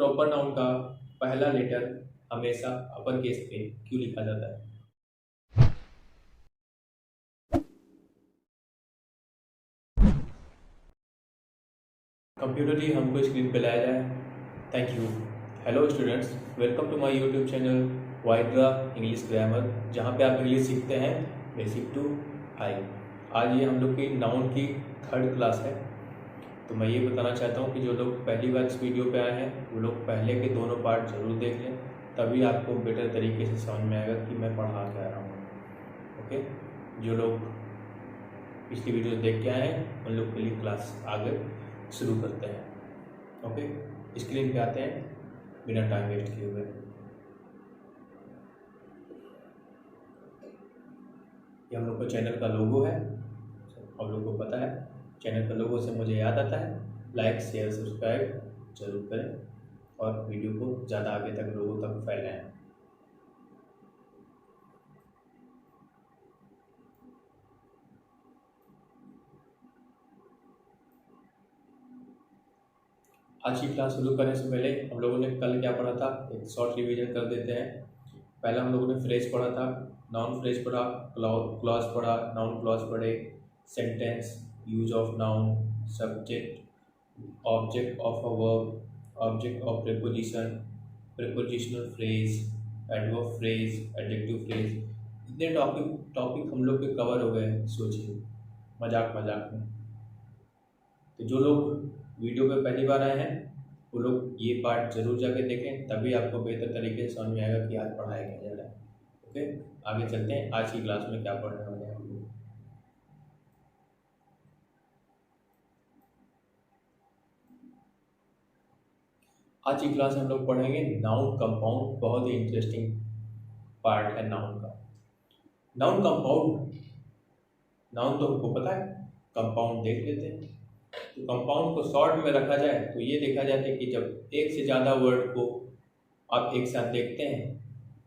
Proper noun का पहला letter हमेशा अपर केस पे क्यों लिखा जाता है? कंप्यूटर ही हमको स्क्रीन पे लाया जाए। Thank you. Hello students, welcome to my YouTube channel वाइड्रा इंग्लिश ग्रामर, जहाँ पे आप इंग्लिश सीखते हैं बेसिक टू हाई। आज ये हम लोग की नाउन की थर्ड क्लास है। तो मैं ये बताना चाहता हूँ कि जो लोग पहली बार इस वीडियो पे आए हैं वो लोग पहले के दोनों पार्ट जरूर देख लें, तभी आपको बेटर तरीके से समझ में आएगा कि मैं पढ़ा क्या रहा हूँ। ओके, जो लोग पिछली वीडियो देख के आए हैं उन लोग के लिए क्लास आगे शुरू करते हैं। ओके, स्क्रीन पे आते हैं बिना टाइम वेस्ट किए हुए। ये हम लोग का चैनल का लोगो है, आप लोग को पता है। चैनल का लोगो से मुझे याद आता है लाइक शेयर सब्सक्राइब जरूर करें और वीडियो को ज़्यादा आगे तक लोगों तक फैलाएं। आज की क्लास शुरू करने से पहले हम लोगों ने कल क्या पढ़ा था, एक शॉर्ट रिवीजन कर देते हैं। पहला हम लोगों ने फ्रेज पढ़ा था, नाउन फ्रेज पढ़ा, क्लॉज पढ़ा, नाउन क्लॉज पढ़े, sentence, use of noun, subject, object of a verb, object of preposition, prepositional phrase, adverb phrase, adjective phrase. इतने टॉपिक हम लोग के कवर हो गए, सोचिए मजाक मजाक में। तो जो लोग वीडियो पे पहली बार आए हैं वो लोग ये पार्ट जरूर जाके देखें, तभी आपको बेहतर तरीके से समझ में आएगा कि आज पढ़ाया क्या जा रहा है। ओके, आगे चलते हैं आज की क्लास में क्या पढ़ने वाले हैं हम लोग। आज की क्लास में हम लोग पढ़ेंगे नाउन कंपाउंड। बहुत ही इंटरेस्टिंग पार्ट है नाउन का। नाउन कंपाउंड, नाउन तो हमको पता है, कंपाउंड देख लेते हैं। तो कंपाउंड को शॉर्ट में रखा जाए तो ये देखा जाता है कि जब एक से ज़्यादा वर्ड को आप एक साथ देखते हैं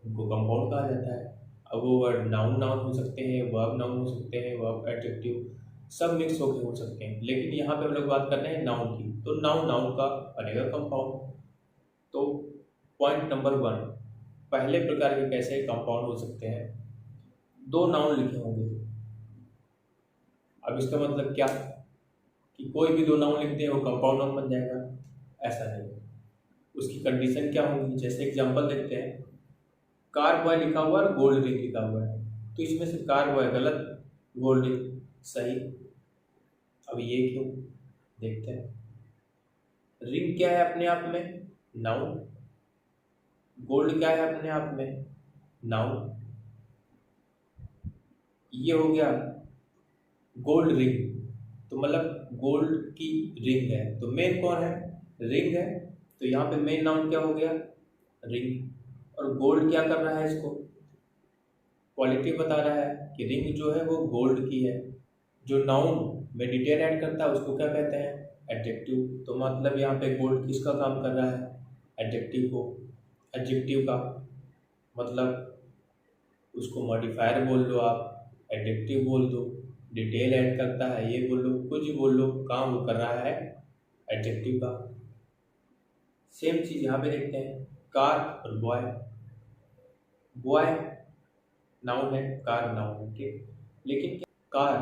उनको कंपाउंड कहा जाता है। अब वो वर्ड नाउन नाउन हो सकते हैं, वर्ब नाउन हो सकते हैं, वर्ब एडजेक्टिव सब मिक्स होकर हो सकते हैं, लेकिन यहाँ पे हम लोग बात कर रहे हैं नाउन की, तो नाउन नाउन का बनेगा कंपाउंड। तो पॉइंट नंबर 1, पहले प्रकार के कैसे कंपाउंड हो सकते हैं। दो नाउन लिखे होंगे। अब इसका मतलब क्या कि कोई भी दो नाउन लिखते हैं वो कंपाउंड नाउन बन जाएगा? ऐसा नहीं है। उसकी कंडीशन क्या होगी, जैसे एग्जांपल देखते हैं। कार बॉय लिखा हुआ है, गोल्ड रिंग लिखा हुआ है, तो इसमें से कार बॉय गलत, गोल्ड रिंग सही। अब ये क्यों, देखते हैं। रिंग क्या है अपने आप में? नाउन। गोल्ड क्या है अपने आप में? नाउन। ये हो गया गोल्ड रिंग, तो मतलब गोल्ड की रिंग है, तो मेन कौन है? रिंग है। तो यहाँ पे मेन नाउन क्या हो गया? रिंग। और गोल्ड क्या कर रहा है? इसको क्वालिटी बता रहा है कि रिंग जो है वो गोल्ड की है। जो नाउन में डिटेल ऐड करता है उसको क्या कहते हैं? एडजेक्टिव। तो मतलब यहाँ पे गोल्ड किसका काम कर रहा है? एडजेक्टिव को। एडजेक्टिव का मतलब उसको मॉडिफायर बोल दो आप, एडजेक्टिव बोल दो, डिटेल ऐड करता है ये बोल लो, कुछ भी बोल लो, काम वो कर रहा है एडजेक्टिव का। सेम चीज यहाँ पे देखते हैं, कार और बॉय। बॉय नाउन है, कार नाउन है, ठीक। लेकिन कार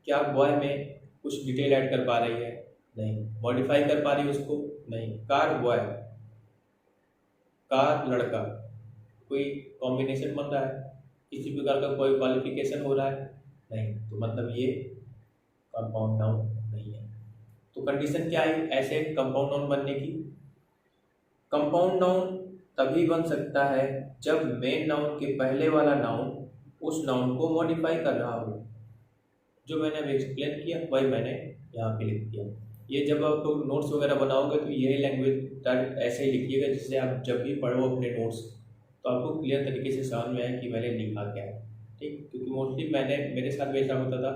क्या बॉय में कुछ डिटेल ऐड कर पा रही है? नहीं। मॉडिफाई कर पा रही है उसको? नहीं। कार बॉय, कार लड़का, कोई कॉम्बिनेशन बन रहा है? किसी प्रकार का कोई क्वालिफिकेशन हो रहा है? नहीं। तो मतलब ये कंपाउंड नाउन नहीं है। तो कंडीशन क्या है ऐसे कंपाउंड नाउन बनने की? कंपाउंड नाउन तभी बन सकता है जब मेन नाउन के पहले वाला नाउन उस नाउन को मॉडिफाई कर रहा हो। जो मैंने अभी एक्सप्लेन किया वही मैंने यहाँ पे लिख दिया। ये जब आप लोग नोट्स वगैरह बनाओगे तो यही लैंग्वेज ऐसे ही लिखिएगा जिससे आप जब भी पढ़ो अपने नोट्स तो आपको क्लियर तरीके से समझ में आए कि मैंने लिखा क्या है, ठीक। क्योंकि मोस्टली मेरे साथ भी ऐसा होता था,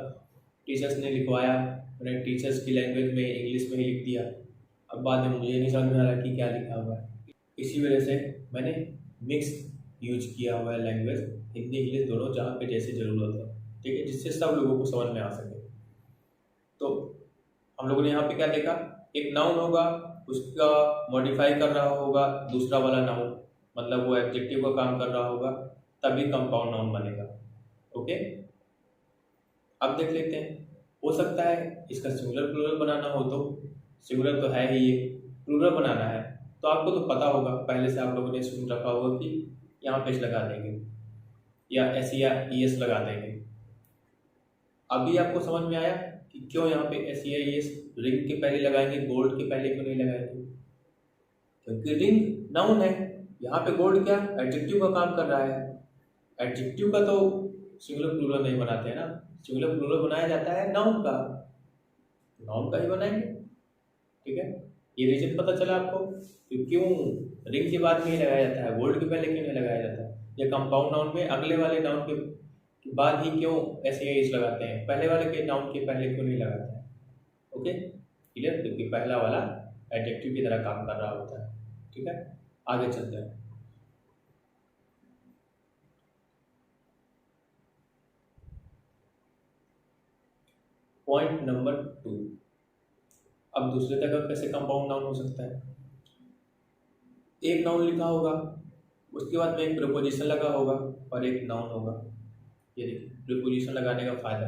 टीचर्स ने लिखवाया, मैंने टीचर्स की लैंग्वेज में इंग्लिश में ही लिख दिया, अब बाद में मुझे नहीं समझ में आ रहा कि क्या लिखा हुआ है। इसी वजह से मैंने मिक्स यूज किया हुआ है लैंग्वेज, हिंदी इंग्लिश दोनों, जहाँ पे जैसे ज़रूरत है, ठीक है, जिससे सब लोगों को समझ में आ सके। तो हम लोगों ने यहाँ पे क्या देखा, एक नाउन होगा उसका मॉडिफाई कर रहा होगा दूसरा वाला नाउन, मतलब वो एडजेक्टिव का काम कर रहा होगा, तभी कंपाउंड नाउन बनेगा। ओके, अब देख लेते हैं। हो सकता है इसका सिंगुलर प्लूरल बनाना हो, तो सिंगुलर तो है ही, ये प्लूरल बनाना है तो आपको तो पता होगा, पहले से आप लोगों ने सुन रखा होगा कि यहाँ पे लगा देंगे या एस या ई एस लगा देंगे। अभी आपको समझ में आया कि क्यों यहाँ पे एस या ई एस रिंग के पहले लगाएंगे, गोल्ड के पहले क्यों नहीं लगाएंगे? क्योंकि रिंग नाउन है, यहाँ पे गोल्ड क्या एडजेक्टिव का काम कर रहा है। एडजेक्टिव का तो सिंगुलर प्लूरल नहीं बनाते हैं ना, सिंगुलर प्लूरल बनाया जाता है नाउन का, नाउन का ही बनाएंगे। ठीक है, ये रीजन पता चला आपको कि क्यों रिंग के बाद में ही लगाया जाता है, गोल्ड के पहले क्यों नहीं लगाया जाता है, या कंपाउंड नाउन में अगले वाले नाउन के बाद ही क्यों एस या एस लगाते हैं, पहले वाले के नाउन के पहले क्यों नहीं लगाते हैं। ओके क्लियर, क्योंकि पहला वाला एडजेक्टिव की तरह काम कर रहा होता है। ठीक है, आगे चलते हैं। पॉइंट नंबर 2, अब दूसरे जगह कैसे कंपाउंड नाउन हो सकता है। एक नाउन लिखा होगा, उसके बाद में एक प्रीपोजिशन लगा होगा और एक नाउन होगा। ये देखिए प्रीपोजिशन लगाने का फ़ायदा,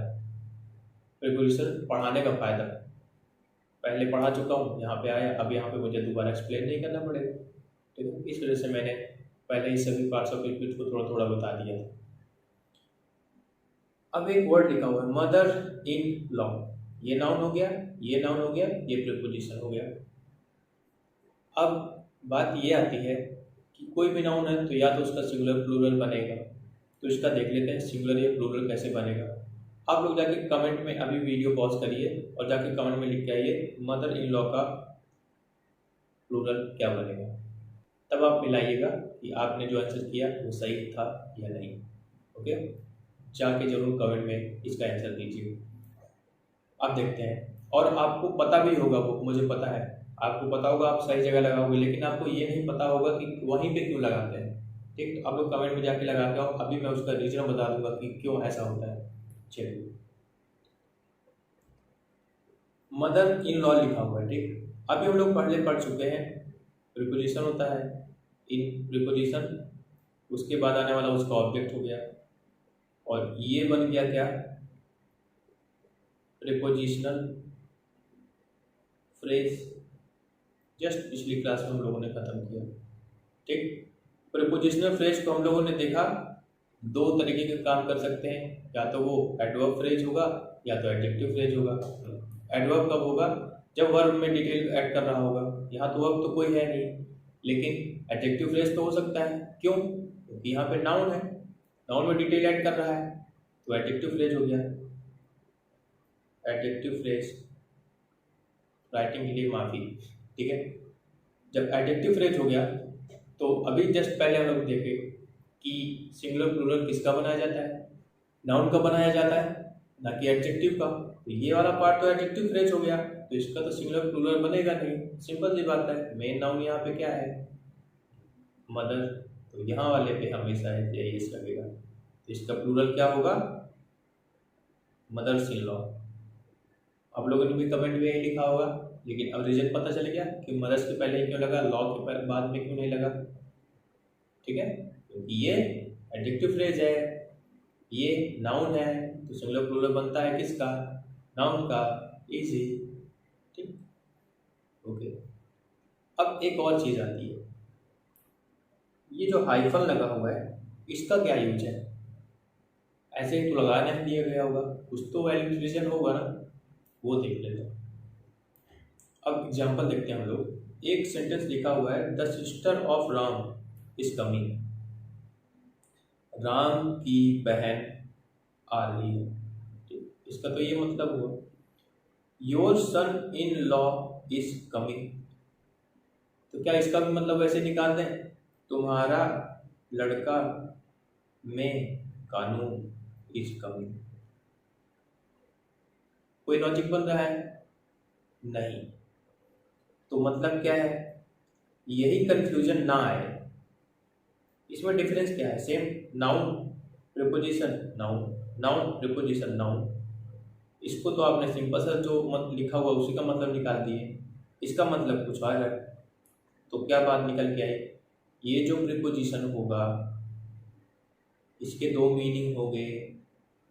प्रीपोजिशन पढ़ाने का फ़ायदा, पहले पढ़ा चुका हूँ, यहाँ पे आया, अब यहाँ पे मुझे दोबारा एक्सप्लेन नहीं करना पड़ेगा। ठीक है, इस वजह से मैंने पहले ही सभी पार्ट्स ऑफ स्पीच को थोड़ा थोड़ा बता दिया। अब एक वर्ड लिखा हुआ है मदर इन लॉ, ये नाउन हो गया, ये नाउन हो गया, ये प्रीपोजिशन हो गया। अब बात ये आती है कि कोई भी नाउन है तो या तो उसका सिंगुलर प्लूरल बनेगा, तो इसका देख लेते हैं सिंगुलर या प्लूरल कैसे बनेगा। आप लोग जाके कमेंट में अभी वीडियो पॉज करिए और जाके कमेंट में लिख के आइए मदर इन लॉ का प्लूरल क्या बनेगा, तब आप मिलाइएगा कि आपने जो आंसर किया वो सही था या नहीं। ओके, जाके जरूर कमेंट में इसका आंसर दीजिए। अब देखते हैं, और आपको पता भी होगा, वो मुझे पता है आपको पता होगा, आप सही जगह लगाओगे, लेकिन आपको ये नहीं पता होगा कि वहीं पे क्यों लगाते हैं। ठीक, तो आप लोग कमेंट में जाके लगा के आओ, अभी मैं उसका रीजन बता दूंगा कि क्यों ऐसा होता है। चलिए, मदर इन लॉ लिखा हुआ है, ठीक, अभी हम लोग पढ़ चुके हैं प्रीपोजिशन होता है, इन प्रीपोजिशन, उसके बाद आने वाला उसका ऑब्जेक्ट हो गया, और ये बन गया क्या प्रीपोजिशनल फ्रेज, जस्ट पिछली क्लास में हम लोगों ने खत्म किया। ठीक, प्रीपोजिशनल फ्रेज को हम लोगों ने देखा दो तरीके के काम कर सकते हैं, या तो वो एडवर्ब फ्रेज होगा या तो एडजेक्टिव फ्रेज होगा। एडवर्ब कब होगा, जब वर्ब में डिटेल ऐड कर रहा होगा, यहाँ तो वर्ब तो कोई है नहीं, लेकिन एडजेक्टिव फ्रेज तो हो सकता है। क्यों, क्योंकि यहाँ पे नाउन है, नाउन में डिटेल ऐड कर रहा है, तो एडजेक्टिव फ्रेज हो गया। एडजेक्टिव फ्रेज, राइटिंग के लिए माफी। ठीक है, जब एडजेक्टिव फ्रेज हो गया तो अभी जस्ट पहले हम लोग देखे कि सिंगुलर प्लूरल किसका बनाया जाता है, नाउन का बनाया जाता है, ना कि एडजेक्टिव का। तो ये वाला पार्ट तो एडजेक्टिव फ्रेज हो गया, तो इसका तो सिंगुलर प्लूरल बनेगा नहीं, सिंपल सी बात है। मेन नाउन यहाँ पे क्या है मदर, तो यहाँ वाले पे हमेशा एस लगेगा, तो इसका प्लूरल क्या होगा मदर्स इन लॉ। आप लोगों ने भी कमेंट में यही लिखा होगा, लेकिन अब रीजन पता चल गया कि मदर्स के पहले क्यों लगा, लॉ के बाद में क्यों नहीं लगा। ठीक है, क्योंकि ये एडजेक्टिव फ्रेज है, ये नाउन है, तो सिंगुलर प्लूरल बनता है किसका, नाउन का। इजी, ठीक, ओके। अब एक और चीज आती है, ये जो हाइफन लगा हुआ है इसका क्या यूज है, ऐसे ही तो लगाने दिया गया होगा, कुछ तो वैलिड रीजन होगा ना, वो देख लेते हैं। अब एग्जांपल देखते हैं हम लोग। एक सेंटेंस लिखा हुआ है the sister of Ram is coming, Ram की बहन आ रही है। इसका तो ये मतलब हुआ your son in law is coming, तो क्या इसका भी मतलब वैसे निकाल दें, तुम्हारा लड़का में कानून इज कमिंग। कोई लॉजिक बन रहा है नहीं, तो मतलब क्या है, यही कंफ्यूजन ना आए। इसमें डिफरेंस क्या है, same noun preposition noun, noun preposition noun, इसको तो आपने सिंपल सा जो लिखा हुआ उसी का मतलब निकाल दिए। इसका मतलब कुछ और है। तो क्या बात निकल के आई, ये जो प्रीपोजिशन होगा इसके दो मीनिंग हो गए,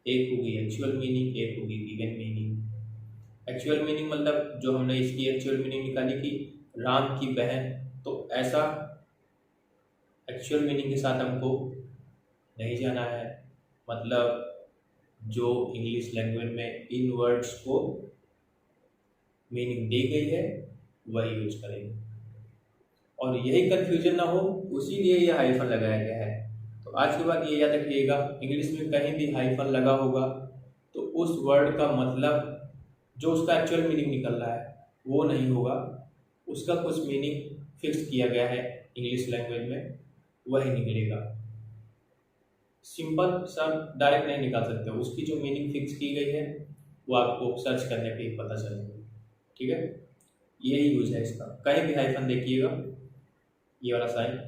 एक होगी एक्चुअल मीनिंग, एक होगी गिवन मीनिंग। एक्चुअल मीनिंग मतलब जो हमने इसकी एक्चुअल मीनिंग निकाली कि राम की बहन, तो ऐसा एक्चुअल मीनिंग के साथ हमको नहीं जाना है। मतलब जो इंग्लिश लैंग्वेज में इन वर्ड्स को मीनिंग दी गई है वही यूज करेंगे, और यही कंफ्यूजन ना हो उसीलिए ये हाइफन लगाया गया है। तो आज के बाद ये याद रखिएगा, इंग्लिश में कहीं भी हाइफन लगा होगा तो उस वर्ड का मतलब जो उसका एक्चुअल मीनिंग निकल रहा है वो नहीं होगा, उसका कुछ मीनिंग फिक्स किया गया है इंग्लिश लैंग्वेज में, वही निकलेगा। सिंपल सा डायरेक्ट नहीं निकाल सकते, उसकी जो मीनिंग फिक्स की गई है वो आपको सर्च करने पे ही पता चलेगा। ठीक है, यही यूज है इसका। कहीं भी हाइफन देखिएगा ये वाला साइन,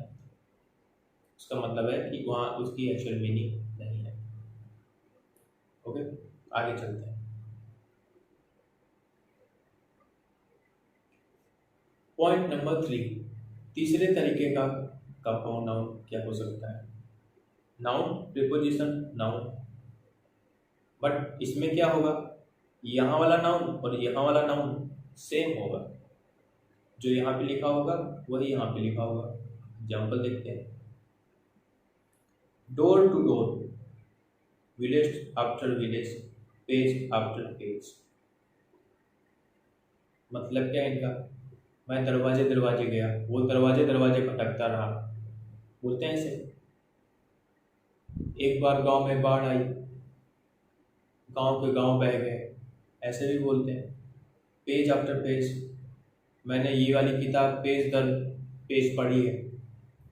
उसका मतलब है कि वहाँ उसकी एक्चुअल मीनिंग नहीं है। ओके, आगे चलते हैं। पॉइंट नंबर 3, तीसरे तरीके का कंपाउंड नाउन क्या हो सकता है। नाउन प्रीपोजिशन नाउन, बट इसमें क्या होगा, यहाँ वाला नाउन और यहाँ वाला नाउन सेम होगा, जो यहाँ पे लिखा होगा वही यहाँ पे लिखा होगा। एग्जाम्पल देखते हैं। Door to door, village after village, page after page. मतलब क्या है इनका, मैं दरवाजे दरवाजे गया, वो दरवाजे दरवाजे भटकता रहा, बोलते हैं ऐसे। एक बार गांव में बाढ़ आई, गांव के गांव बह गए, ऐसे भी बोलते हैं। पेज आफ्टर पेज, मैंने ये वाली किताब पेज दर पेज पढ़ी है।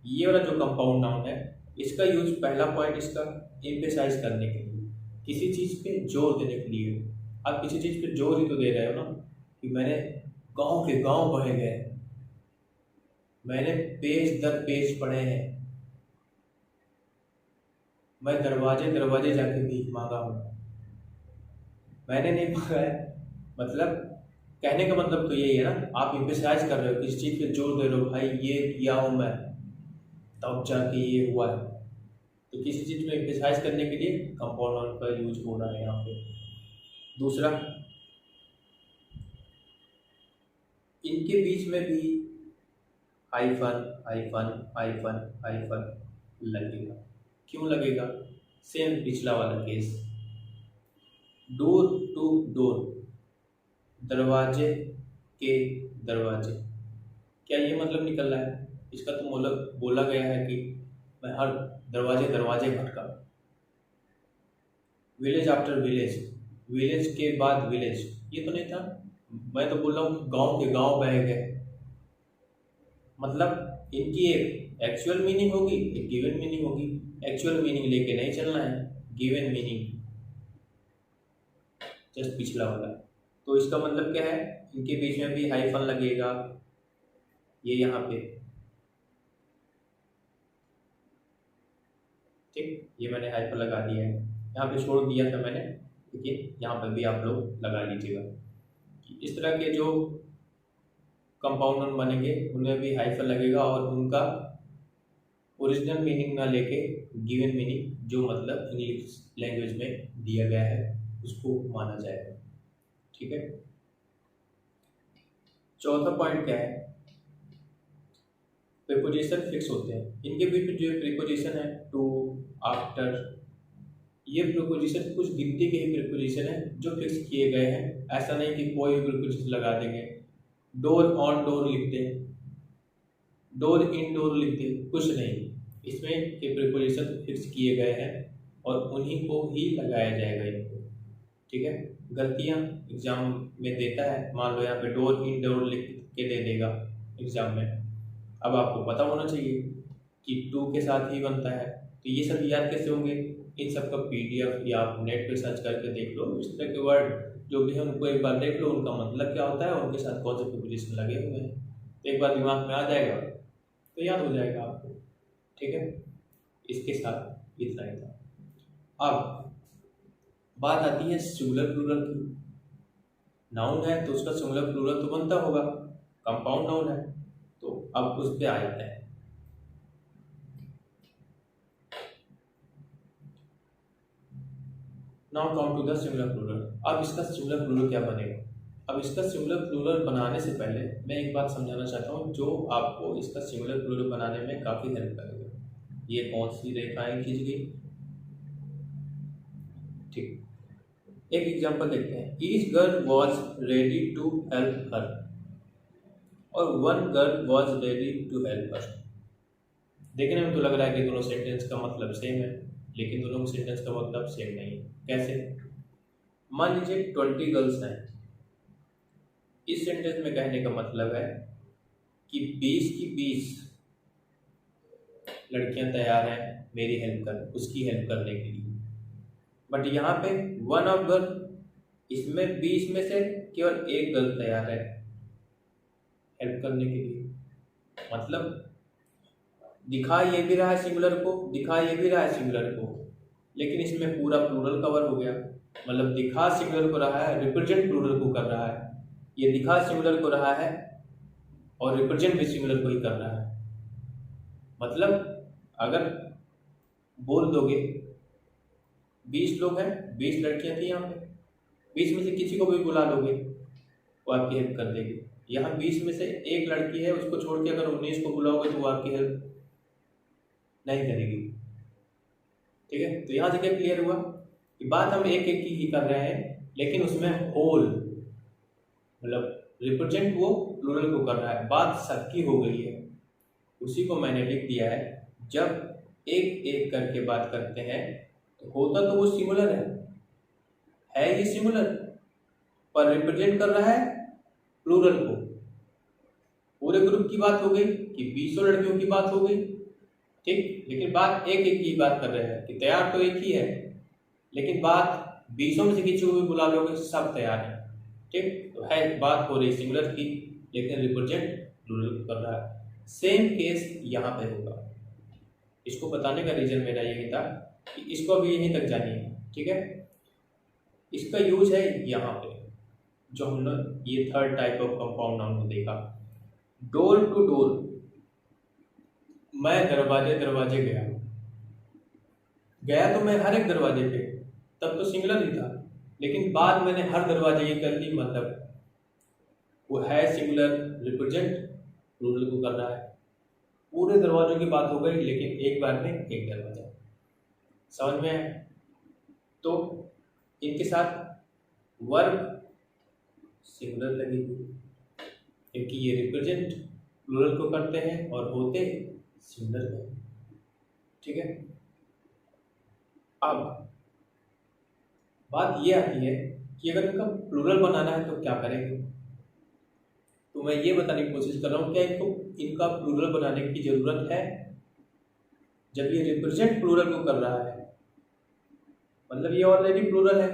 ये वाला जो कंपाउंड नाउन है इसका यूज, पहला पॉइंट इसका एम्फेसाइज करने के लिए, किसी चीज़ पे जोर देने के लिए। आप किसी चीज़ पे जोर ही तो दे रहे हो ना, कि मैंने गांव के गांव बह गए, मैंने पेज दर पेज पढ़े हैं, मैं दरवाजे दरवाजे जाके भीख मांगा हूँ। मैंने नहीं मांगा है, मतलब कहने का मतलब तो यही है ना, आप एम्फेसाइज कर रहे हो, किसी चीज़ पे जोर दे रहे हो, भाई ये किया हूँ मैं तब जाके ये हुआ है। तो किसी चीज़ में एम्फेसाइज करने के लिए कंपाउंड नाउन का यूज हो रहा है यहाँ पे। दूसरा, इनके बीच में भी हाइफन हाइफन हाइफन हाइफन लगेगा। क्यों लगेगा, सेम पिछला वाला केस। डोर टू डोर, दरवाजे के दरवाजे, क्या ये मतलब निकल रहा है, इसका तो मतलब बोला गया है कि मैं हर दरवाजे दरवाजे भटका। विलेज आफ्टर विलेज, विलेज के बाद विलेज, ये तो नहीं था। मैं तो बोल रहा हूँ गांव के गांव बह गए, मतलब इनकी एक एक्चुअल मीनिंग होगी, एक गिवन मीनिंग होगी। एक्चुअल मीनिंग लेके नहीं चलना है, गिवन मीनिंग जस्ट पिछला वाला। तो इसका मतलब क्या है, इनके बीच में भी हाइफन लगेगा, ये यहाँ पे, ठीक, ये मैंने हाइफन लगा दिया है, यहाँ पे छोड़ दिया था मैंने, लेकिन यहाँ पे भी आप लोग लगा लीजिएगा। इस तरह के जो कंपाउंड नाउन बनेंगे उनमें भी हाइफन लगेगा, और उनका ओरिजिनल मीनिंग ना लेके गिवन मीनिंग, जो मतलब इंग्लिश लैंग्वेज में दिया गया है, उसको माना जाएगा। ठीक है, चौथा पॉइंट क्या है, प्रीपोजिशन फिक्स होते हैं। इनके बीच में जो प्रीपोजिशन है टू, आफ्टर, ये प्रीपोजिशन कुछ गिनती के ही प्रीपोजिशन है जो फिक्स किए गए हैं। ऐसा नहीं कि कोई भी प्रीपोजिशन लगा देंगे। डोर ऑन डोर लिखते, डोर इन डोर लिखते, कुछ नहीं, इसमें के प्रीपोजिशन फिक्स किए गए हैं और उन्हीं को ही लगाया जाएगा इनको। ठीक है, गलतियाँ एग्जाम में देता है, मान लो यहाँ पे डोर इन डोर लिख के दे देगा एग्जाम में, अब आपको पता होना चाहिए कि टू के साथ ही बनता है। तो ये सब याद कैसे होंगे, इन सब का PDF या आप नेट पे सर्च करके देख लो, इस तरह के वर्ड जो भी है उनको एक बार देख लो, उनका मतलब क्या होता है, उनके साथ कौन से प्रीपोजिशन लगे हुए हैं, तो एक बार दिमाग में आ जाएगा तो याद हो जाएगा आपको। ठीक है, इसके साथ इतना ही था। अब बात आती है सिंगुलर प्लूरल की। नाउन है तो उसका सिंगुलर प्लूरल तो बनता होगा, कंपाउंड नाउन है, तो अब उस पे आ जाते हैं। Now come to the singular plural. अब इसका सिंगुलर प्लूरल क्या बनेगा? अब इसका सिंगुलर प्लूरल बनाने से पहले मैं एक बात समझाना चाहता हूँ जो आपको इसका सिंगुलर प्लूरल बनाने में काफ़ी हेल्प करेगा। ये कौन सी रेखाएं खींच गई? ठीक, एक एग्जांपल देखते हैं। Each girl was ready to help her, और one girl was ready to help her. देखने में तो लग रहा है कि दोनों सेंटेंस का मतलब सेम है, लेकिन दोनों सेंटेंस का मतलब सेम नहीं है। कैसे? मान लीजिए 20 गर्ल्स हैं। इस सेंटेंस में कहने का मतलब है कि 20 की 20 लड़कियां तैयार हैं मेरी हेल्प कर, उसकी हेल्प करने के लिए। बट यहाँ पे वन ऑफ गर्ल, इसमें 20 में से केवल एक गर्ल तैयार है हेल्प करने के लिए। मतलब दिखा ये भी रहा है सिंगुलर को, दिखा ये भी रहा है सिंगुलर को, लेकिन इसमें पूरा प्लूरल कवर हो गया। मतलब दिखा सिंगुलर को रहा है, रिप्रेजेंट प्लूरल को कर रहा है। ये दिखा सिंगुलर को रहा है और रिप्रेजेंट भी सिंगुलर को ही कर रहा है। मतलब अगर बोल दोगे 20 लोग हैं, 20 लड़कियां थी यहाँ पे, 20 में से किसी को भी बुला लोगे वो आपकी हेल्प कर देगी। यहाँ 20 में से एक लड़की है, उसको छोड़ के अगर 19 को बुलाओगे तो वो आपकी हेल्प नहीं करेगी। ठीक है, तो यहाँ से क्या क्लियर हुआ कि बात हम एक एक की ही कर रहे हैं, लेकिन उसमें होल मतलब रिप्रेजेंट वो प्लूरल को कर रहा है। बात सबकी हो गई है, उसी को मैंने लिख दिया है। जब एक एक करके बात करते हैं तो होता तो वो सिंगुलर है ये सिंगुलर, पर रिप्रेजेंट कर रहा है प्लूरल को। पूरे ग्रुप की बात हो गई कि 20 लड़कियों की बात हो गई, ठीक, लेकिन बात एक एक की बात कर रहे हैं कि तैयार तो एक ही है, लेकिन बात 20 में से किसी को भी बुला लोगे सब तैयार है। ठीक, तो है बात हो रही सिंगुलर की, लेकिन रिप्रेजेंट प्लूरल कर रहा है। सेम केस यहाँ पे होगा। इसको बताने का रीजन मेरा यही था कि इसको अभी यहीं तक जानिए। ठीक है, इसका यूज है यहाँ पे, जो हमने ये third type of compound noun को देखा। डोर टू डोर, मैं दरवाजे दरवाजे गया। गया तो मैं हर एक दरवाजे पे, तब तो सिंगुलर ही था, लेकिन बाद मैंने हर दरवाजे ये कर ली, मतलब वो है सिंगुलर, रिप्रेजेंट प्लूरल को कर रहा है। पूरे दरवाजों की बात हो गई, लेकिन एक बार में एक दरवाजा। समझ में है? तो इनके साथ वर्ब सिंगुलर लगेगी, क्योंकि ये रिप्रेजेंट प्लूरल को करते हैं और होते सिंगुलर में। ठीक है, अब बात ये आती है कि अगर इनका प्लूरल बनाना है तो क्या करेंगे। तो मैं ये बताने की कोशिश कर रहा हूँ, क्या इनका प्लूरल बनाने की जरूरत है? जब ये रिप्रेजेंट प्लूरल को कर रहा है, मतलब ये ऑलरेडी प्लूरल है,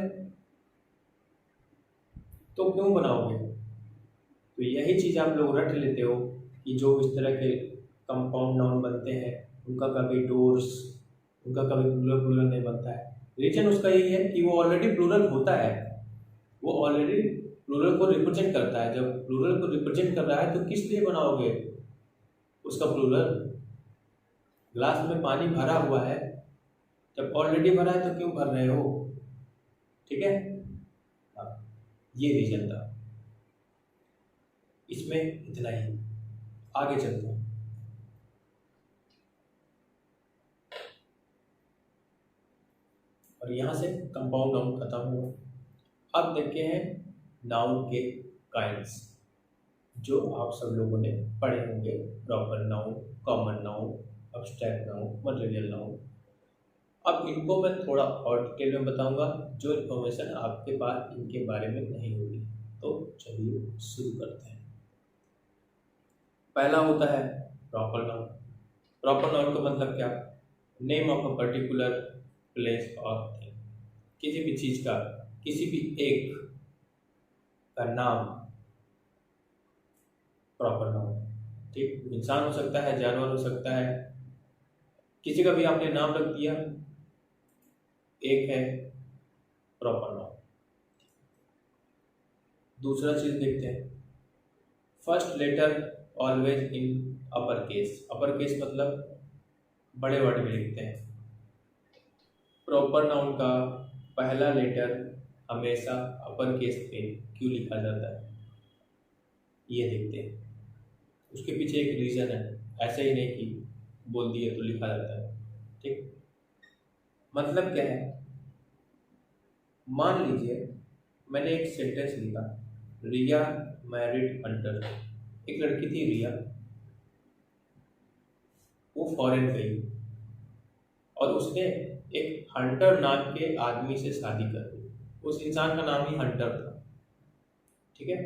तो क्यों बनाओगे? तो यही चीज आप लोग रट लेते हो कि जो इस तरह के कंपाउंड नाउन बनते हैं उनका कभी डोर्स, उनका कभी प्लूरल नहीं बनता है। रीजन उसका यही है कि वो ऑलरेडी प्लूरल होता है, वो ऑलरेडी प्लूरल को रिप्रेजेंट करता है। जब प्लूरल को रिप्रेजेंट कर रहा है तो किस लिए बनाओगे उसका प्लूरल? ग्लास में पानी भरा हुआ है, जब ऑलरेडी भरा है तो क्यों भर रहे हो? ठीक है, ये रीजन था, इसमें इतना ही। आगे चलते हैं। और यहां से कंपाउंड नाउन खत्म हुआ। अब देखते हैं नाउन के काइंड्स, जो आप सब लोगों ने पढ़े होंगे। Proper noun, common noun, abstract noun, material noun. अब इनको मैं थोड़ा और डिटेल में बताऊंगा, जो इन्फॉर्मेशन आपके पास इनके बारे में नहीं होगी। तो चलिए शुरू करते हैं। पहला होता है प्रॉपर नाउन। प्रॉपर नाउन का मतलब क्या? Name of a particular place और थिंग। किसी भी चीज का, किसी भी एक का नाम प्रॉपर नाउन। ठीक, इंसान हो सकता है, जानवर हो सकता है, किसी का भी आपने नाम रख दिया, एक है प्रॉपर नाउन। दूसरा चीज देखते हैं first letter always in upper case. Upper case मतलब बड़े वर्ड में लिखते हैं। प्रॉपर नाउन का पहला लेटर हमेशा अपर केस में क्यों लिखा जाता है, ये देखते हैं। उसके पीछे एक रीज़न है, ऐसे ही नहीं कि बोल दिए तो लिखा जाता है। ठीक, मतलब क्या है, मान लीजिए मैंने एक सेंटेंस लिखा, रिया मैरिड हंटर। एक लड़की थी रिया, वो फॉरेन गई और उसने एक हंटर नाम के आदमी से शादी कर ली। उस इंसान का नाम ही हंटर था। ठीक है,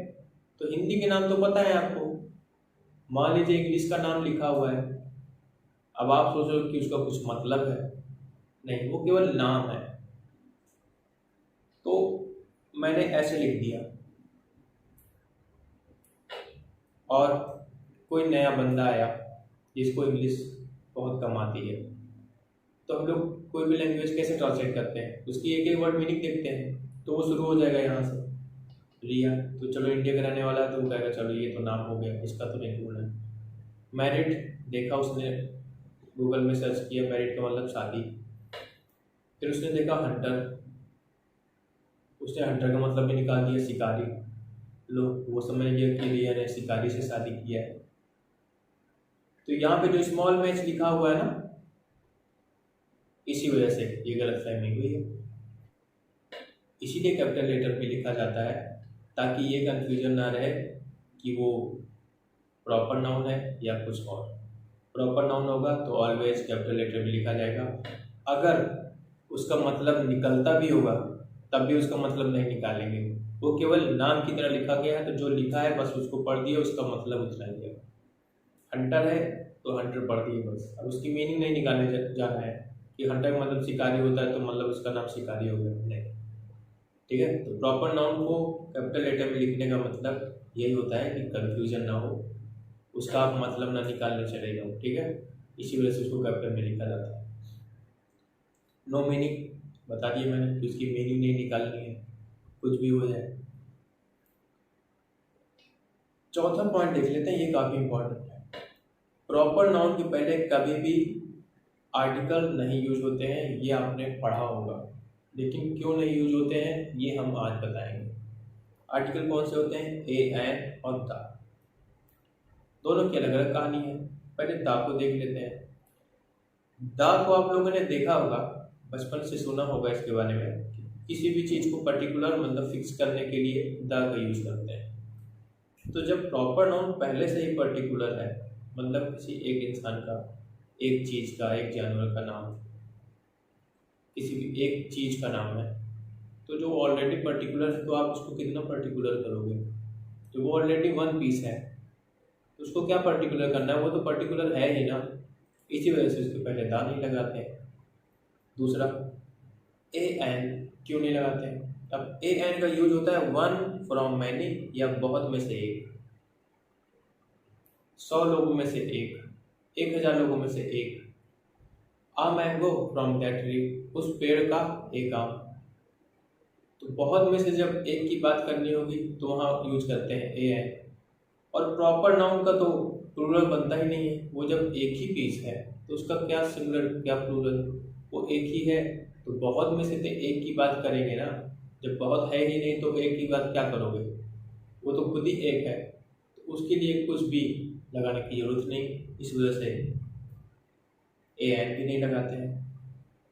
तो हिंदी के नाम तो पता है आपको। मान लीजिए इंग्लिश का नाम लिखा हुआ है, अब आप सोचो कि उसका कुछ मतलब है, नहीं, वो केवल नाम है। तो मैंने ऐसे लिख दिया, और कोई नया बंदा आया जिसको इंग्लिश बहुत कम आती है, तो हम लोग कोई भी लैंग्वेज कैसे ट्रांसलेट करते हैं, उसकी एक एक वर्ड मीनिंग देखते हैं। तो वो शुरू हो जाएगा यहाँ से, रिया, तो चलो इंडिया का रहने वाला है, तो वो कहेगा चलो ये तो नाम हो गया, इसका तो नहीं बोलना है। मैरिड देखा उसने, गूगल में सर्च किया, मैरिड का मतलब शादी। फिर उसने देखा हंटर, उसने हंटर का मतलब भी निकाल दिया, शिकारी। लो, वो समझ गया कि रिया ने शिकारी से शादी किया है। तो यहाँ पे जो स्मॉल मैच लिखा हुआ है ना, इसी वजह से ये गलतफहमी हुई है। इसीलिए कैपिटल लेटर पे लिखा जाता है, ताकि ये कंफ्यूजन ना रहे कि वो प्रॉपर नाउन है या कुछ और। प्रॉपर नाउन होगा तो ऑलवेज कैपिटल लेटर में लिखा जाएगा। अगर उसका मतलब निकलता भी होगा तब भी उसका मतलब नहीं निकालेंगे, वो केवल नाम की तरह लिखा गया है, तो जो लिखा है बस उसको पढ़ दिए, उसका मतलब उतना ही है। हंटर है तो हंटर पढ़ दिए बस, अब उसकी मीनिंग नहीं निकालने जाना है कि हंटर का मतलब शिकारी होता है तो मतलब उसका नाम शिकारी हो गया, नहीं। ठीक है, तो प्रॉपर नाउन को कैपिटल लेटर में लिखने का मतलब यही होता है कि कंफ्यूजन ना हो, उसका आप मतलब ना निकालने चले जाओ। ठीक है, इसी वजह से उसको कैपिटल में लिखा जाता है। नो मीनिंग बता दिए मैंने कि उसकी मीनिंग नहीं निकालनी है, कुछ भी हो जाए। चौथा पॉइंट देख लेते हैं, ये काफी इंपॉर्टेंट है। प्रॉपर नाउन के पहले कभी भी आर्टिकल नहीं यूज होते हैं, ये आपने पढ़ा होगा, लेकिन क्यों नहीं यूज होते हैं ये हम आज बताएंगे। आर्टिकल कौन से होते हैं, ए, एन और द। दोनों की अलग अलग कहानी है। पहले द को देख लेते हैं। द को आप लोगों ने देखा होगा, बचपन से सुना होगा इसके बारे में, किसी भी चीज को पर्टिकुलर मतलब फिक्स करने के लिए द का यूज करते हैं। तो जब प्रॉपर नाउन पहले से ही पर्टिकुलर है, मतलब किसी एक इंसान का, एक चीज का, एक जानवर का नाम, किसी भी एक चीज का नाम है, तो जो ऑलरेडी पर्टिकुलर है तो आप उसको कितना पर्टिकुलर करोगे। तो वो ऑलरेडी वन पीस है, तो उसको क्या पर्टिकुलर करना है, वो तो पर्टिकुलर है ही ना, इसी वजह से उसके पहले दा नहीं लगाते हैं। दूसरा, ए एन क्यों नहीं लगाते हैं। अब ए एन का यूज होता है वन फ्रॉम मैनी, या बहुत में से एक, 100 लोगों में से एक, 1000 लोगों में से एक। आ मैंगो फ्रॉम दैट ट्री, उस पेड़ का एक आम। तो बहुत में से जब एक की बात करनी होगी तो वहाँ यूज करते हैं ए एन। और प्रॉपर नाउन का तो प्लूरल बनता ही नहीं है, वो जब एक ही पीस है तो उसका क्या सिंगुलर क्या प्लूरल, वो एक ही है, तो बहुत में से तो एक की बात करेंगे ना। जब बहुत है ही नहीं तो एक की बात क्या करोगे, वो तो खुद ही एक है, तो उसके लिए कुछ भी लगाने की जरूरत नहीं, इस वजह से ए एन भी नहीं लगाते हैं।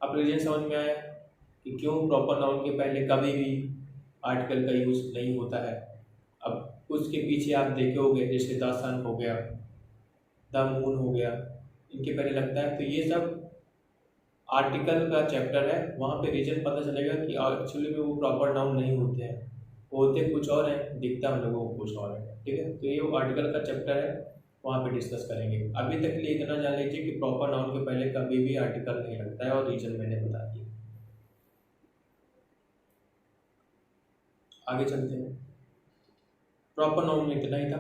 अब रीजन समझ में आया कि क्यों प्रॉपर नाउन के पहले कभी भी आर्टिकल का यूज नहीं होता है। अब उसके पीछे आप देखे होंगे, जैसे द सन हो गया, द मून हो गया, इनके पहले लगता है, तो ये सब आर्टिकल का चैप्टर है, वहाँ पे रीजन पता चलेगा कि एक्चुअली में वो प्रॉपर नाउन नहीं होते हैं, होते कुछ और हैं, दिखता हम लोगों को कुछ और है। ठीक है, तो ये वो आर्टिकल का चैप्टर है, वहाँ पे डिस्कस करेंगे। अभी तक के लिए इतना जान लीजिए कि प्रॉपर नाउन के पहले कभी भी आर्टिकल नहीं लगता है, और रीजन मैंने बता दिया। आगे चलते हैं। प्रॉपर नाउन में इतना ही था,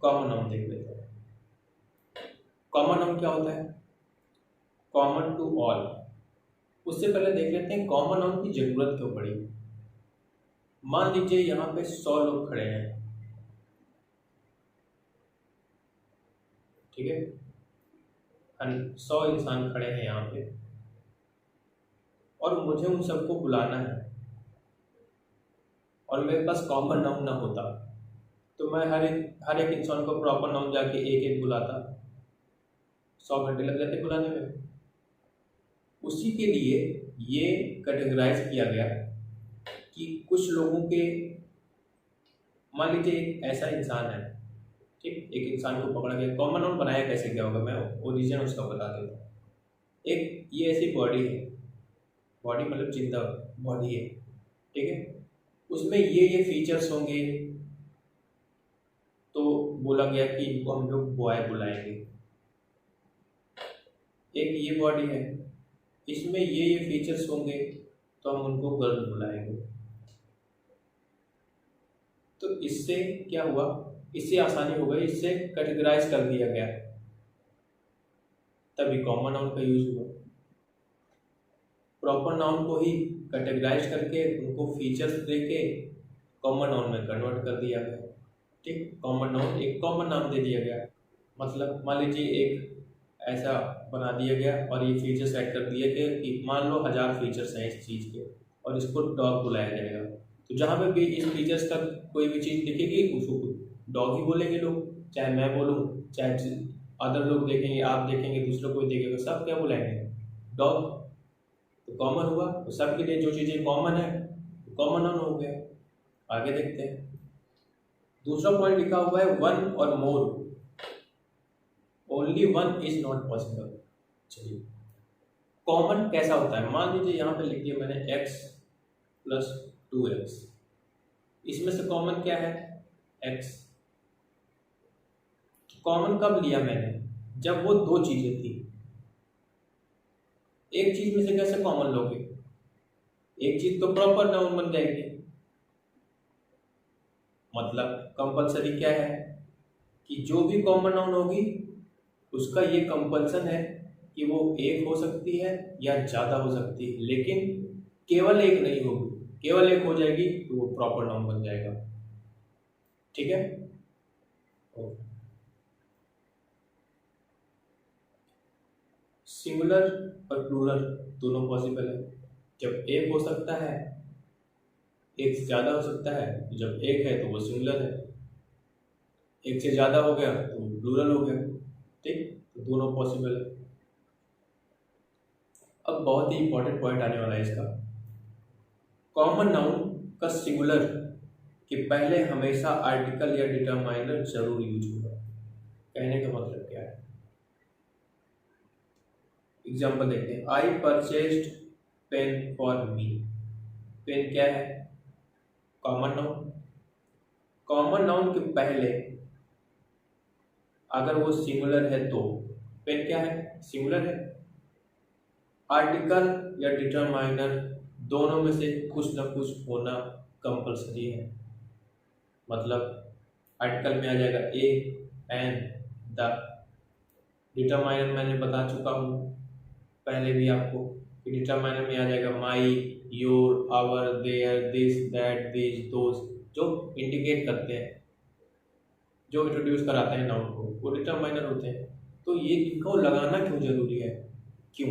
कॉमन नाउन देख लेते हैं। कॉमन नाउन क्या होता है, कॉमन टू ऑल। उससे पहले देख लेते हैं कॉमन नाउन की जरूरत क्यों पड़ी। मान लीजिए यहाँ पे 100 लोग खड़े हैं, ठीक है, 100 इंसान खड़े हैं यहाँ पे और मुझे उन सबको बुलाना है और मेरे पास कॉमन नाउन ना होता तो मैं हर एक इंसान को प्रॉपर नाउन जाके एक एक बुलाता, 100 घंटे लग जाते बुलाने में। उसी के लिए ये कैटेगराइज किया गया कि कुछ लोगों के, मान लीजिए एक ऐसा इंसान है, ठीक, एक इंसान को पकड़ा गया, कॉमन नाउन बनाया कैसे क्या होगा, मैं ओरिजिन उसका बता देता हूँ। एक ये ऐसी बॉडी है, बॉडी मतलब जिंदा बॉडी है, ठीक है, उसमें ये फीचर्स होंगे, तो बोला गया कि इनको हम लोग बॉय बुलाएंगे। एक ये बॉडी है, इसमें ये फीचर्स होंगे, तो हम उनको गर्ल बुलाएंगे। तो इससे क्या हुआ, इससे आसानी हो गई, इससे कैटेगराइज कर दिया गया, तभी कॉमन नाउन का यूज हुआ। प्रॉपर नाउन को ही कैटेगराइज करके उनको फीचर्स देके कॉमन नाउन में कन्वर्ट कर दिया गया, ठीक। कॉमन नाउन, एक कॉमन नाम दे दिया गया, मतलब मान लीजिए एक ऐसा बना दिया गया और ये फीचर्स ऐड कर दिए गए कि मान लो 1000 फीचर्स हैं इस चीज़ के और इसको डॉग बुलाया जाएगा, तो जहाँ पे भी इस फीचर्स का कोई भी चीज़ दिखेगी उसको डॉग ही बोलेंगे लोग, चाहे मैं बोलूँ, चाहे अदर लोग देखेंगे, आप देखेंगे, दूसरा कोई देखेगा, सब क्या बुलाएंगे, डॉग। तो कॉमन हुआ, तो सबके लिए जो चीज़ें कॉमन है कॉमन नाउन हो गया। आगे देखते हैं, दूसरा पॉइंट लिखा हुआ है वन और more, only one is not possible. चलिए, कॉमन कैसा होता है, मान लीजिए यहाँ पे लिख दिया मैंने x + 2x, इसमें से कॉमन क्या है, x। कॉमन कब लिया मैंने, जब वो दो चीजें थी। एक चीज में से कैसे कॉमन लोगे, एक चीज तो प्रॉपर नाउन बन जाएगी, मतलब कंपलसरी क्या है कि जो भी कॉमन नाउन होगी उसका ये कंपल्सन है कि वो एक हो सकती है या ज़्यादा हो सकती है, लेकिन केवल एक नहीं होगी, केवल एक हो जाएगी तो वो प्रॉपर नाउन बन जाएगा, ठीक है। सिंगुलर और प्लूरल दोनों पॉसिबल है, जब एक हो सकता है, एक से ज़्यादा हो सकता है, जब एक है तो वो सिंगुलर है, एक से ज़्यादा हो गया तो वो प्लूरल हो गया, ठीक, तो दोनों पॉसिबल है। अब बहुत ही इंपॉर्टेंट पॉइंट आने वाला है इसका, कॉमन नाउन का सिंगुलर के पहले हमेशा आर्टिकल या डिटरमाइनर जरूर यूज होगा। कहने का मतलब क्या है, एग्जाम्पल देखते हैं, I purchased pen for me. Pen क्या है, कॉमन नाउन। कॉमन नाउन के पहले अगर वो सिंगुलर है तो पेन क्या है, सिंगुलर है। आर्टिकल या डिटरमाइनर दोनों में से कुछ ना कुछ होना कंपलसरी है, मतलब आर्टिकल में आ जाएगा ए, एन, द। डिटरमाइनर मैंने बता चुका हूँ पहले भी आपको कि डिटरमाइनर में आ जाएगा my, your, our, their, this, that, this, those, जो इंडिकेट करते हैं, जो इंट्रोड्यूस कराते हैं नाउन को, वो डिटरमाइनर होते हैं। तो ये इनको लगाना क्यों जरूरी है, क्यों,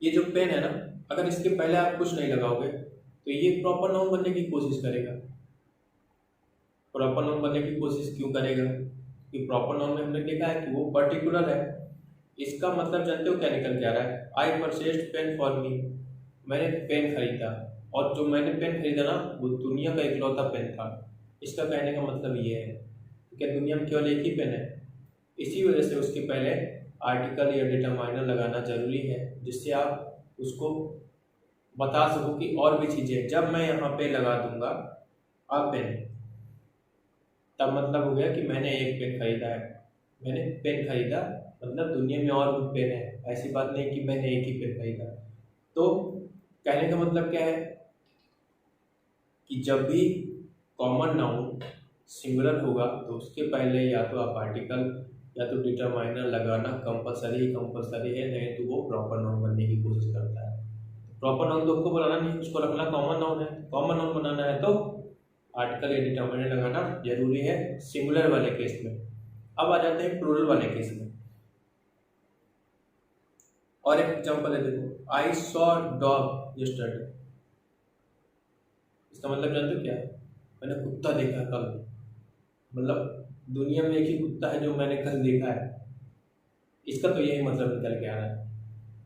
ये जो पेन है ना, अगर इसके पहले आप कुछ नहीं लगाओगे तो ये प्रॉपर नाउन बनने की कोशिश करेगा। प्रॉपर नाउन बनने की कोशिश क्यों करेगा, कि प्रॉपर नाउन में हमने देखा है कि वो पर्टिकुलर है। इसका मतलब जानते हो क्या निकल के आ रहा है, आई परचेस्ड पेन फॉर मी, मैंने पेन खरीदा, और जो मैंने पेन खरीदा ना वो दुनिया का इकलौता पेन था। इसका कहने का मतलब ये है कि दुनिया में केवल एक ही पेन है, इसी वजह से उसके पहले आर्टिकल या डिटरमाइनर लगाना जरूरी है, जिससे आप उसको बता सको कि और भी चीज़ें। जब मैं यहाँ पे लगा दूंगा अ पेन, तब मतलब हो गया कि मैंने एक पेन खरीदा है, मैंने पेन खरीदा मतलब दुनिया में और भी पेन है, ऐसी बात नहीं कि मैंने एक ही पेन खरीदा। तो कहने का मतलब क्या है कि जब भी कॉमन नाउन सिंगुलर होगा तो उसके पहले या तो आप आर्टिकल या तो डिटरमाइनर लगाना कंपलसरी है, नहीं तो वो प्रॉपर नाउन बनने की कोशिश करता है। प्रॉपर नाउन तो उसको बनाना नहीं, उसको रखना कॉमन नाउन है। कॉमन नाउन बनाना है तो आर्टिकल या डिटरमाइनर लगाना जरूरी है सिंगुलर वाले केस में। अब आ जाते हैं प्लूरल वाले केस में। और एक एग्जांपल है, देखो, आई सॉ डॉग यस्टरडे। इसका मतलब जानते हो क्या है? मैंने कुत्ता देखा कल। मतलब दुनिया में एक ही कुत्ता है जो मैंने कल देखा है, इसका तो यही मतलब निकल के आ रहा है।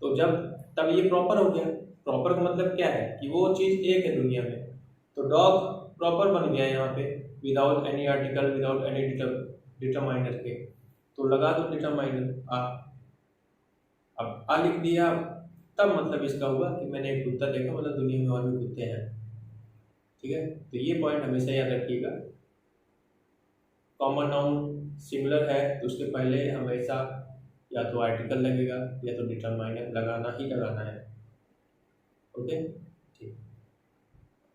तो जब तब ये प्रॉपर हो गया। प्रॉपर का मतलब क्या है कि वो चीज़ एक है दुनिया में। तो डॉग प्रॉपर बन गया यहाँ पे, without any article, without any determiner के। तो लगा दो डिटरमाइनर आ। अब आ लिख दिया, तब मतलब इसका हुआ कि मैंने एक कुत्ता देखा, मतलब दुनिया में और भी कुत्ते हैं। ठीक है, तो ये पॉइंट हमेशा याद रखिएगा। कॉमन नाउन सिंगुलर है तो उसके पहले हमेशा या तो आर्टिकल लगेगा या तो डिटरमाइनर लगाना ही लगाना है। ओके, ठीक।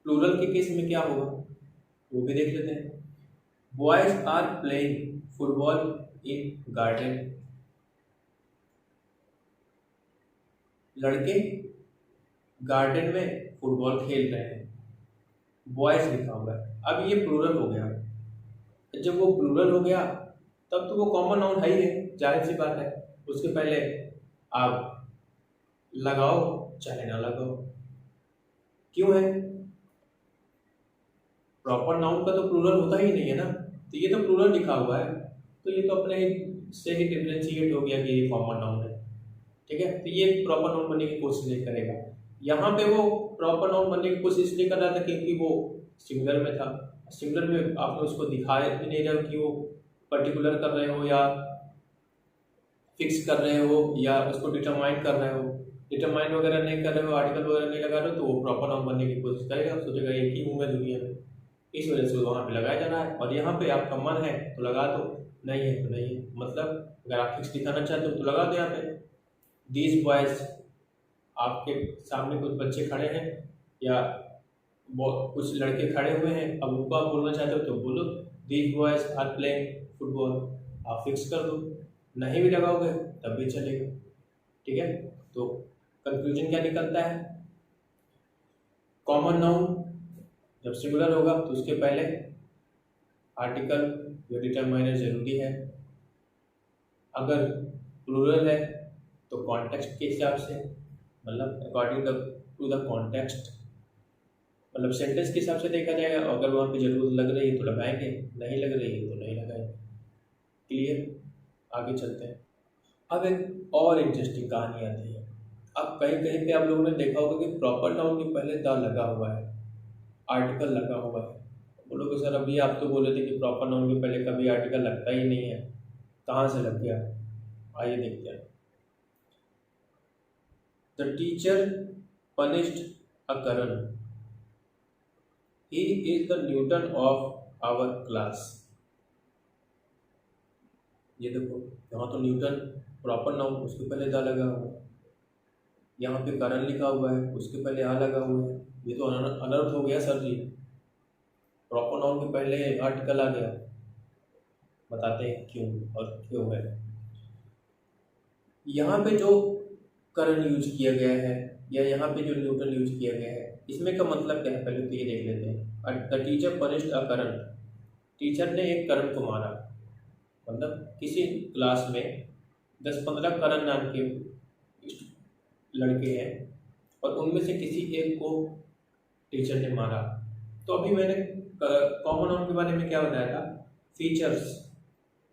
प्लूरल के केस में क्या होगा वो भी देख लेते हैं। Boys are playing football in garden. लड़के गार्डन में फुटबॉल खेल रहे हैं, बॉयज लिखा हुआ है। अब ये प्लूरल हो गया। जब वो प्लूरल हो गया तब तो वो कॉमन नाउन है ही है, जाहिर सी बात है। उसके पहले आप लगाओ चाहे ना लगाओ। क्यों है? प्रॉपर नाउन का तो प्लूरल होता ही नहीं है ना, तो ये तो प्लूरल लिखा हुआ है, तो ये तो अपने से ही डिफरेंशिएट हो गया कि ये कॉमन नाउन है। ठीक है, तो ये प्रॉपर नाउन बनने की कोशिश नहीं करेगा। यहाँ पे वो प्रॉपर नाउन बनने की कोशिश नहीं कर रहा था क्योंकि वो सिंगुलर में था। सिंगुलर में आपने उसको दिखाया भी नहीं रहा कि वो पर्टिकुलर कर रहे हो या फिक्स कर रहे हो या उसको डिटरमाइन कर रहे हो। डिटरमाइन वगैरह नहीं कर रहे हो, आर्टिकल वगैरह नहीं लगा रहे हो, तो वो प्रॉपर नाउन बनने की कोशिश करेगा, सोचेगा एक ही हूँ मैं दुनिया में, इस वजह से वहाँ पे लगाया जा रहा है। और यहाँ पे आपका मन है तो लगा दो, नहीं है तो नहीं है। मतलब अगर आप फिक्स दिखाना चाहते हो तो लगा दो यहाँ पे दीज बॉयज। आपके सामने कुछ बच्चे खड़े हैं या कुछ लड़के खड़े हुए हैं, अब उनको आप बोलना चाहते हो तो बोलो these boys are playing football. आप फिक्स कर दो, नहीं भी लगाओगे तब भी चलेगा। ठीक है, तो कंक्लूजन क्या निकलता है? कॉमन नाउन जब सिंगुलर होगा तो उसके पहले आर्टिकल या डिटरमाइनर जरूरी है। अगर प्लूरल है तो कॉन्टेक्स्ट के हिसाब से, मतलब अकॉर्डिंग टू द कॉन्टेक्स्ट, मतलब सेंटेंस के हिसाब से देखा जाएगा। अगर वहाँ पे जरूरत लग रही है तो लगाएंगे, नहीं लग रही है तो नहीं लगाएंगे। क्लियर? आगे चलते हैं। अब एक और इंटरेस्टिंग कहानी आती है। अब कहीं कहीं पे आप लोगों ने देखा होगा कि प्रॉपर नाउन के पहले द लगा हुआ है, आर्टिकल लगा हुआ है। बोलोगे सर अभी आप तो बोले थे कि प्रॉपर नाउन के पहले कभी आर्टिकल लगता ही नहीं है, कहाँ से लग गया? आइए देखते हैं। The teacher punished a Karan, he is the Newton of our class. ये देखो, यहाँ तो न्यूटन प्रॉपर नाउन, उसके पहले द लगा हुआ है। यहाँ पे करण लिखा हुआ है, उसके पहले आ लगा हुआ है। ये तो अनर्थ हो गया सर जी, प्रॉपर नाउन के पहले आर्टिकल आ गया। बताते हैं क्यों और क्यों है। यहाँ पे जो करण यूज किया गया है या यहाँ पे जो न्यूटन यूज किया गया है, इसमें का मतलब क्या है पहले तो ये देख लेते हैं। The teacher punished a Karan, teacher ने एक करण को मारा। मतलब किसी क्लास में 10-15 करण नाम के लड़के हैं और उनमें से किसी एक को टीचर ने मारा। तो अभी मैंने कॉमन नाउन के बारे में क्या बताया था? फीचर्स,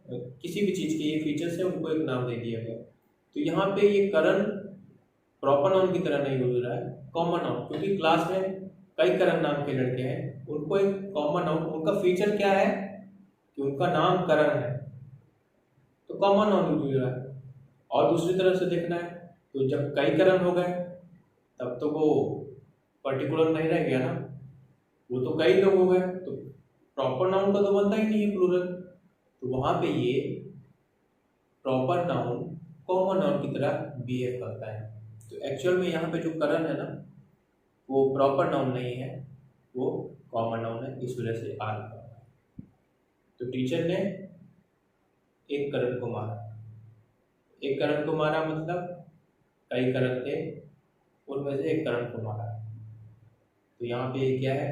किसी भी चीज़ के ये फीचर्स है, उनको एक नाम दे दिया गया। तो यहाँ पे ये करण प्रॉपर नाउन की तरह नहीं बोल रहा है, कॉमन नाउन, क्योंकि क्लास में कई करण नाम के लड़के हैं, उनको एक कॉमन नाउन, उनका फीचर क्या है कि उनका नाम करण है, तो कॉमन नाउन यूज हो रहा है। और दूसरी तरफ से देखना है तो जब कई करण हो गए तब तो वो पर्टिकुलर नहीं रह गया ना, वो तो कई लोग हो गए, तो प्रॉपर नाउन का तो बनता ही नहीं है प्लूरल। तो वहाँ पे ये प्रॉपर नाउन कॉमन नाउन की तरह बिहेव करता है। तो एक्चुअल में यहाँ पे जो करण है ना, वो प्रॉपर नाउन नहीं है, वो कॉमन नाउन है, इस वजह से आ रहा है। तो टीचर ने एक करण को मारा, एक करण को मारा मतलब कई करण थे, उनमें से एक करण को मारा। तो यहाँ पे क्या है?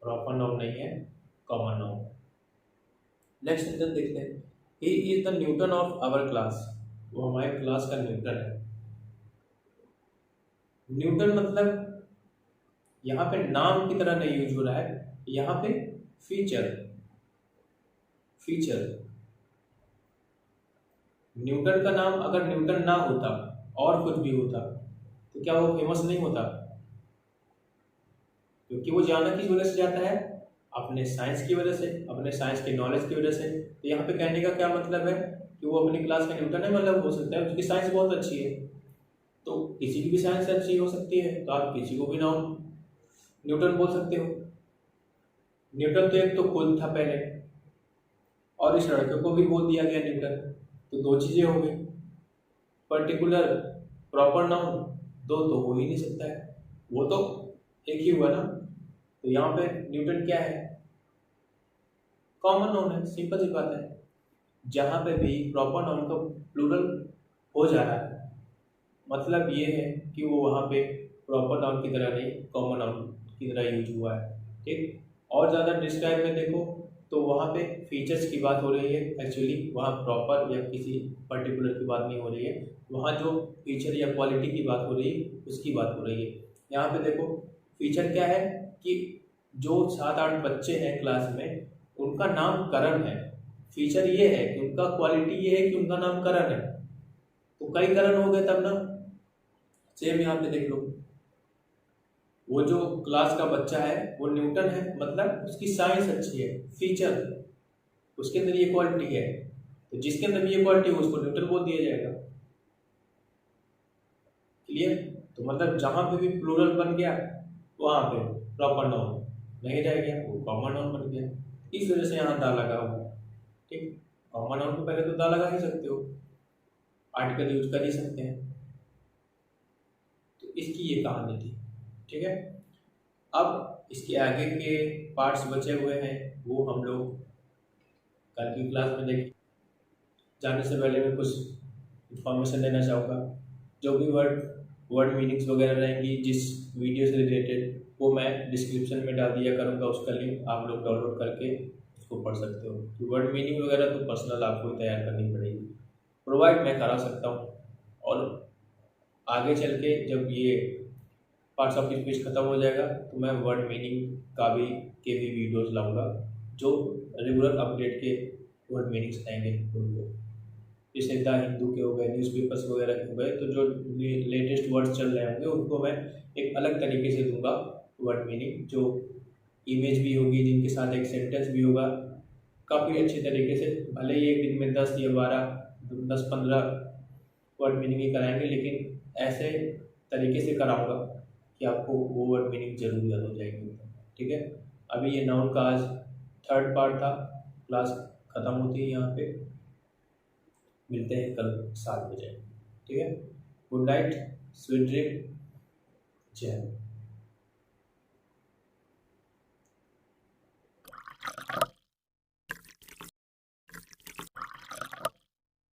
प्रॉपर नाउन नहीं है, कॉमन नाउन। नेक्स्ट सेंटेंस देखते हैं, he is the Newton of our class, वो हमारे क्लास का न्यूटन है। न्यूटन मतलब यहाँ पे नाम की तरह नहीं यूज हो रहा है, यहाँ पे फीचर, फीचर। न्यूटन का नाम अगर न्यूटन ना होता और कुछ भी होता तो क्या वो फेमस नहीं होता? क्योंकि वो जाना किस वजह से जाता है, अपने साइंस की वजह से, अपने साइंस के नॉलेज की वजह से। तो यहाँ पे कहने का क्या मतलब है कि वो अपनी क्लास का न्यूटन है, मतलब हो सकता है उसकी साइंस बहुत अच्छी है, तो किसी की भी साइंस अच्छी हो सकती है, तो आप किसी को भी नाम न्यूटन बोल सकते हो। न्यूटन तो एक तो खुद था पहले, और इस लड़के को भी बोल दिया गया न्यूटन, तो दो चीजें हो गई। पर्टिकुलर प्रॉपर नाउन दो तो हो ही नहीं सकता है, वो तो एक ही हुआ ना। तो यहाँ पे न्यूटन क्या है, कॉमन नाउन है, सिंपल सी बात है। जहाँ पे भी प्रॉपर नाउन का प्लूरल हो जा रहा है, मतलब ये है कि वो वहाँ पे प्रॉपर नाउन की तरह नहीं, कॉमन नाउन की तरह यूज हुआ है। ठीक, और ज़्यादा डिस्क्राइब में देखो तो वहाँ पे फीचर्स की बात हो रही है, एक्चुअली वहाँ प्रॉपर या किसी पर्टिकुलर की बात नहीं हो रही है, वहाँ जो फीचर या क्वालिटी की बात हो रही है उसकी बात हो रही है। यहाँ पे देखो फीचर क्या है कि जो 7-8 बच्चे हैं क्लास में, उनका नाम करण है। फीचर ये है कि उनका क्वालिटी ये है कि उनका नाम करण है, तो कई करण हो गए तब ना। सेम यहाँ पे देख लो, वो जो क्लास का बच्चा है वो न्यूटन है, मतलब उसकी साइंस अच्छी है, फीचर उसके अंदर ये क्वालिटी है, तो जिसके अंदर ये क्वालिटी है उसको न्यूटन बोल दिया जाएगा। क्लियर? तो मतलब जहां पे भी प्लूरल बन गया वहां पे प्रॉपर नाउन नहीं रह गया, वो कॉमन नाउन बन गया। इस वजह से यहाँ दा लगा हुआ है। ठीक, कॉमन नाउन को पहले तो दा लगा ही सकते हो, आर्टिकल यूज कर ही सकते हैं। तो इसकी ये कहानी थी। ठीक है, अब इसके आगे के पार्ट्स बचे हुए हैं, वो हम लोग कल की क्लास में देखें। जाने से पहले मैं कुछ इंफॉर्मेशन देना चाहूँगा। जो भी वर्ड वर्ड मीनिंग्स वगैरह रहेंगी जिस वीडियो से रिलेटेड, वो मैं डिस्क्रिप्शन में डाल दिया करूँगा, उसका लिंक आप लोग डाउनलोड करके उसको पढ़ सकते हो। तो वर्ड मीनिंग वगैरह तो पर्सनल आपको ही तैयार करनी पड़ेगी, प्रोवाइड मैं करा सकता हूँ। और आगे चल के जब ये पार्ट्स ऑफ स्पीच खत्म हो जाएगा तो मैं वर्ड मीनिंग के भी वीडियोस लाऊंगा, जो रेगुलर अपडेट के वर्ड मीनिंग्स आएंगे उनको। जैसे द हिंदू के हो गए, न्यूज़पेपर्स वगैरह के हो गए, तो जो लेटेस्ट वर्ड्स चल रहे होंगे उनको मैं एक अलग तरीके से दूंगा वर्ड मीनिंग, जो इमेज भी होगी जिनके साथ एक सेंटेंस भी होगा, काफ़ी अच्छे तरीके से। भले ही एक दिन में 10 या 12, 10-15 वर्ड मीनिंग ही कराएंगे, लेकिन ऐसे तरीके से कराऊंगा कि आपको वो वर्ड मीनिंग जरूर याद हो जाएगी। ठीक है, अभी ये नाउन का आज 3rd पार्ट था, क्लास खत्म होती है यहाँ पे। मिलते हैं कल 7 बजे। ठीक है, गुड नाइट, स्वीट ड्रीम, जय।